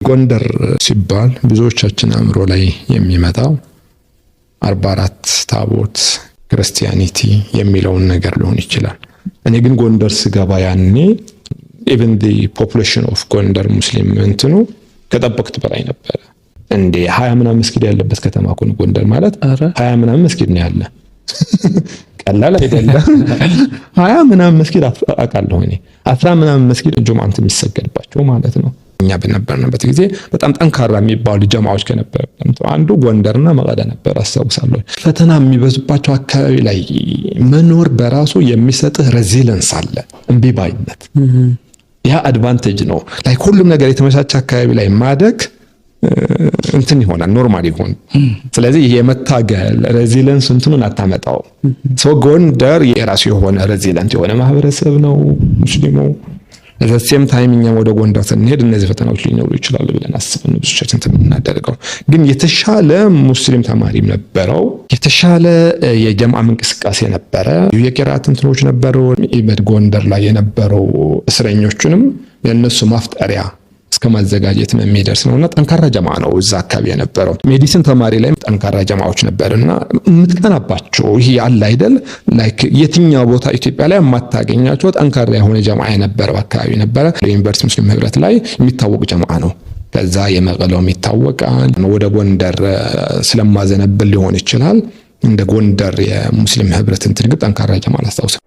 ጎንደር ሲባል ብዙዎቻችን አእምሮ ላይ የሚመጣው 44 ታቦት ክርስቲያኒቲ የሚለውን ነገር ሊሆን ይችላል። እኔ ግን ጎንደር ስገባ ያኔ even the population of ጎንደር ሙስሊም እንትኑ ከጠበቅኩት በላይ ነበር። እንዴ 20 ምናምን መስጊድ ያለበት ከተማ እኮ ነው ጎንደር ማለት 20 ምናምን መስጊድ ነው ያለ። ቀላል አይደለም። 20 ምናምን መስጊድ አውቃለሁ እኔ 10 ምናምን መስጊድ ጁምዓት የሚሰገድባቸው ማለት ነው። እኛ በነበርንበት ጊዜ በጣም ጠንካራ የሚባሉ ጀማዓዎች ከነበሩት አንዱ ጎንደርና መቀለ ነበር አስታውሳለሁ። ፈተና የሚበዙባቸው አካባቢ ላይ መኖር በራሱ የሚሰጥህ ሬዚለንስ አለ፣ እምቢባይነት። ያ አድቫንቴጅ ነው። ላይ ሁሉም ነገር የተመቻቸ አካባቢ ላይ ማደግ እንትን ይሆናል፣ ኖርማል ይሆን። ስለዚህ የመታገል ሬዚለንስ እንትኑን አታመጣው። ጎንደር የራሱ የሆነ ሬዚለንት የሆነ ማህበረሰብ ነው ሙስሊሙ። ለሴም ታይም እኛ ወደ ጎንደር ስንሄድ እነዚህ ፈተናዎች ሊኖሩ ይችላሉ ብለን አስበን ብዙዎቻችን ተምናደርገው፣ ግን የተሻለ ሙስሊም ተማሪም ነበረው፣ የተሻለ የጀማዓ እንቅስቃሴ ነበረ፣ የቂራት እንትኖች ነበሩ። ኢበድ ጎንደር ላይ የነበረው እስረኞቹንም የነሱ ማፍጠሪያ እስከ ማዘጋጀት የሚደርስ ነውና ጠንካራ ጀማዓ ነው እዛ አካባቢ የነበረው። ሜዲሲን ተማሪ ላይ ጠንካራ ጀማዓዎች ነበርና የምትቀናባቸው ይሄ አለ አይደል፣ ላይክ የትኛው ቦታ ኢትዮጵያ ላይ የማታገኛቸው ጠንካራ የሆነ ጀማዓ የነበረው አካባቢ ነበረ። ዩኒቨርሲቲ ሙስሊም ህብረት ላይ የሚታወቅ ጀማዓ ነው። ከዛ የመቀለው ይታወቃል። ወደ ጎንደር ስለማዘነብል ሊሆን ይችላል እንደ ጎንደር የሙስሊም ህብረት እንትን ግን ጠንካራ ጀማዓ አስታውሳለሁ።